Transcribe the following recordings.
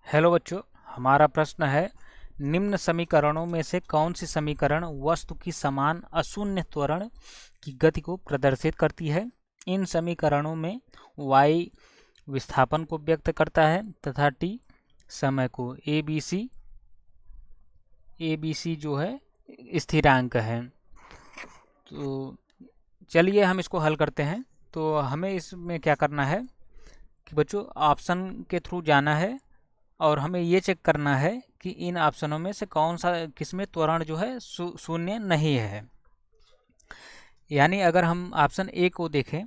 Hello बच्चों, हमारा प्रश्न है निम्न समीकरणों में से कौन सी समीकरण वस्तु की समान अशून्य त्वरण की गति को प्रदर्शित करती है। इन समीकरणों में y विस्थापन को व्यक्त करता है तथा t समय को। ए बी सी जो है स्थिरांक है। तो चलिए हम इसको हल करते हैं। तो हमें इसमें क्या करना है कि बच्चों ऑप्शन के थ्रू जाना है और हमें ये चेक करना है कि इन ऑप्शनों में से कौन सा किसमें त्वरण जो है शून्य नहीं है। यानी अगर हम ऑप्शन ए को देखें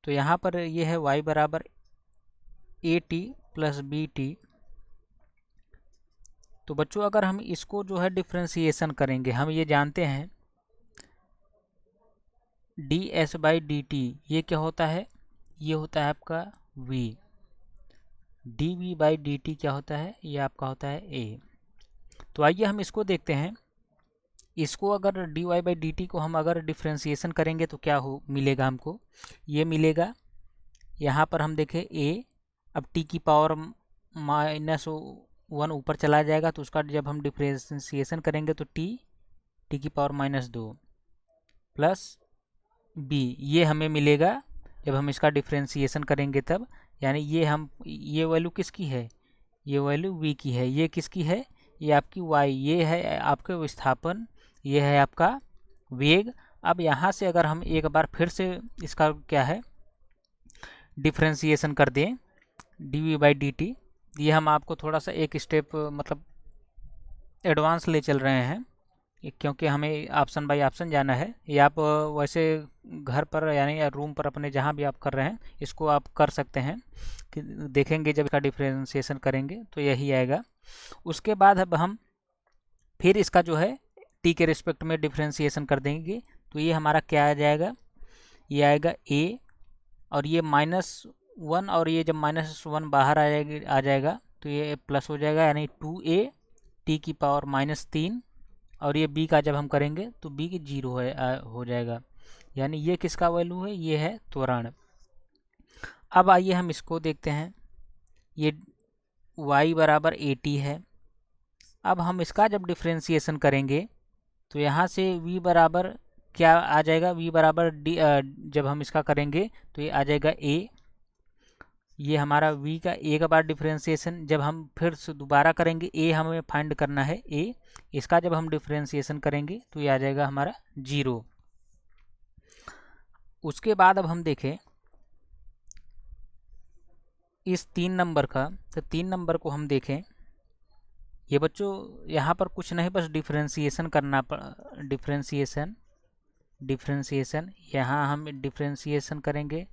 तो यहाँ पर ये है y बराबर A T plus B T. तो बच्चों अगर हम इसको जो है डिफ्रेंसिएशन करेंगे, हम ये जानते हैं D S by D T ये क्या होता है, ये होता है आपका v। D V by D T क्या होता है, ये आपका होता है a। तो आइए हम इसको देखते हैं। इसको अगर D Y by D T को हम अगर डिफ्रेंसिएशन करेंगे तो क्या हो मिलेगा हमको, ये मिलेगा। यहाँ पर हम देखें a, अब t की पावर -1 ऊपर चला जाएगा तो उसका जब हम डिफ्रेंसिएशन करेंगे तो t की पावर -2 प्लस b ये हमें मिलेगा जब हम इसका डिफ्रेंसिएशन करेंगे तब। यानी ये वैल्यू किसकी है, ये वैल्यू v की है। ये किसकी है, ये आपकी y, ये है आपके विस्थापन, ये है आपका वेग। अब यहाँ से अगर हम एक बार फिर से इसका क्या है डिफ्रेंसिएशन कर दें D V by D T, ये हम आपको थोड़ा सा एक स्टेप मतलब एडवांस ले चल रहे हैं क्योंकि हमें ऑप्शन बाय ऑप्शन जाना है। ये आप वैसे घर पर यानी या रूम पर अपने जहाँ भी आप कर रहे हैं इसको आप कर सकते हैं कि देखेंगे जब इसका डिफ्रेंसिएशन करेंगे तो यही आएगा। उसके बाद अब हम फिर इसका जो है टी के रिस्पेक्ट में डिफ्रेंसिएशन कर देंगे तो ये हमारा क्या आ जाएगा, ये आएगा a और ये -1 और ये जब -1 बाहर आ जाएगा तो ये प्लस हो जाएगा यानी 2a टी की पावर -3 और ये b का जब हम करेंगे तो b की 0 हो जाएगा। यानी ये किसका वैल्यू है, ये है त्वरण। अब आइए हम इसको देखते हैं। ये y बराबर AT है। अब हम इसका जब डिफ्रेंसिएशन करेंगे तो यहाँ से v बराबर क्या आ जाएगा, v बराबर जब हम इसका करेंगे तो ये आ जाएगा a। ये हमारा v का एक बार डिफ्रेंसिएशन जब हम फिर से दोबारा करेंगे, a हमें फाइंड करना है a, इसका जब हम डिफ्रेंसिएशन करेंगे तो ये आ जाएगा हमारा 0। उसके बाद अब हम देखें इस 3 नंबर का, तो 3 नंबर को हम देखें। ये बच्चों यहाँ पर कुछ नहीं बस डिफ्रेंसिएशन करना, डिफ्रेंसिएशन यहाँ हम डिफ्रेंसिएशन करेंगे,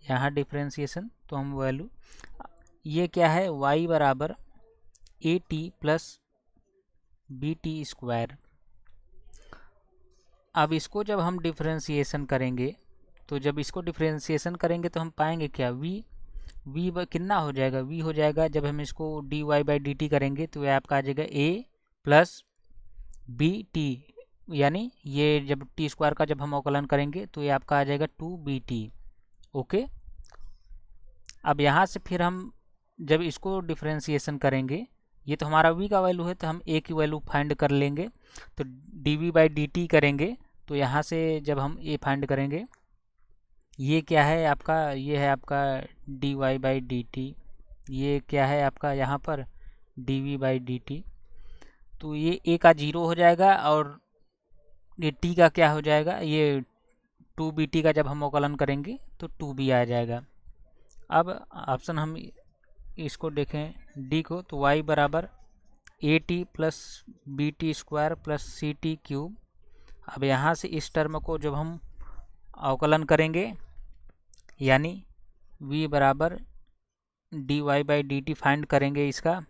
यहाँ डिफ्रेंसिएशन तो हम वैल्यू ये क्या है y बराबर A T plus B T square. अब इसको जब हम डिफ्रेंसिएशन करेंगे तो जब इसको डिफ्रेंसिएशन करेंगे तो हम पाएंगे क्या v कितना हो जाएगा, v हो जाएगा जब हम इसको D Y by D T करेंगे तो ये आपका आ जाएगा a प्लस बी टी, यानी ये जब टी स्क्वायर का जब हम अवकलन करेंगे तो ये आपका आ जाएगा 2bt। ओके, अब यहाँ से फिर हम जब इसको डिफ्रेंसिएशन करेंगे, ये तो हमारा v का वैल्यू है तो हम a की वैल्यू फाइंड कर लेंगे। तो dv बाई dt करेंगे तो यहाँ से जब हम a फाइंड करेंगे, ये क्या है आपका, ये है आपका dy बाई dt, ये क्या है आपका यहाँ पर dv बाई dt। तो ये a का 0 हो जाएगा और ये t का क्या हो जाएगा, ये 2bt का जब हम अवकलन करेंगे तो 2b आ जाएगा। अब ऑप्शन हम इसको देखें डी को तो y बराबर A T plus B T square plus C T cube. अब यहाँ से इस टर्म को जब हम अवकलन करेंगे यानी v बराबर D Y by D T find करेंगे इसका,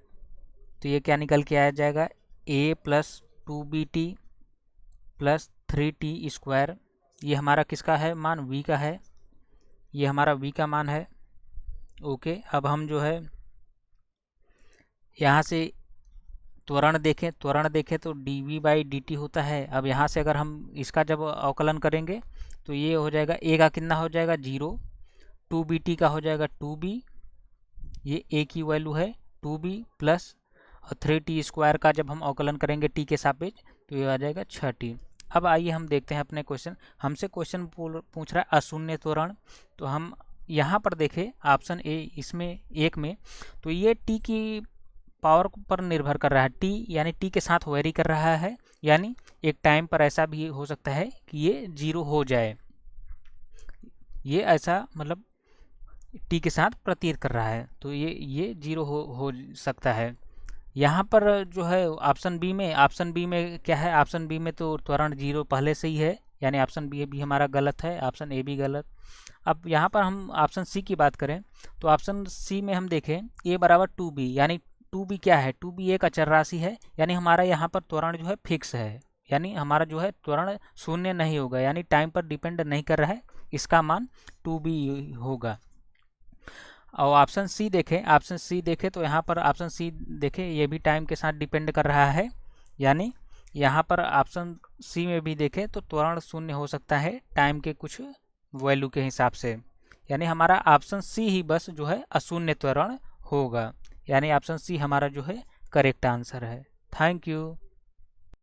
तो ये क्या निकल के आ जाएगा a plus 2bt plus 3t square. ये हमारा किसका है मान, v का है, ये हमारा v का मान है। ओके, अब हम जो है यहाँ से त्वरण देखें तो dv बाई dt होता है। अब यहाँ से अगर हम इसका जब अवकलन करेंगे तो ये हो जाएगा a का कितना हो जाएगा 0, 2bt का हो जाएगा 2b, ये a की वैल्यू है 2b प्लस 3t² का जब हम अवकलन करेंगे t के सापेक्ष तो ये आ जाएगा 6t। अब आइए हम देखते हैं अपने क्वेश्चन। हमसे क्वेश्चन पूछ रहा है अशून्य त्वरण। तो हम यहाँ पर देखें ऑप्शन ए, इसमें एक में तो ये t की पावर पर निर्भर कर रहा है। t यानी t के साथ वेरी कर रहा है, यानी एक टाइम पर ऐसा भी हो सकता है कि ये 0 हो जाए। ये ऐसा मतलब t के साथ प्रतीत कर रहा है, तो ये 0 हो सकता है। यहाँ पर जो है ऑप्शन बी में क्या है, ऑप्शन बी में तो त्वरण 0 पहले से ही है, यानी ऑप्शन बी भी हमारा गलत है, ऑप्शन ए भी गलत। अब यहाँ पर हम ऑप्शन सी की बात करें तो ऑप्शन सी में हम देखें a बराबर 2b, यानी 2b क्या है, 2b एक अचर राशि है, यानी हमारा यहाँ पर त्वरण जो है फिक्स है, यानी हमारा जो है त्वरण शून्य नहीं होगा, यानी टाइम पर डिपेंड नहीं कर रहा है, इसका मान 2b होगा। और ऑप्शन सी देखें तो यहाँ पर ऑप्शन सी देखें ये भी टाइम के साथ डिपेंड कर रहा है, यानी यहाँ पर ऑप्शन सी में भी देखें तो त्वरण शून्य हो सकता है टाइम के कुछ वैल्यू के हिसाब से, यानी हमारा ऑप्शन सी ही बस जो है अशून्य त्वरण होगा, यानी ऑप्शन सी हमारा जो है करेक्ट आंसर है। Thank you.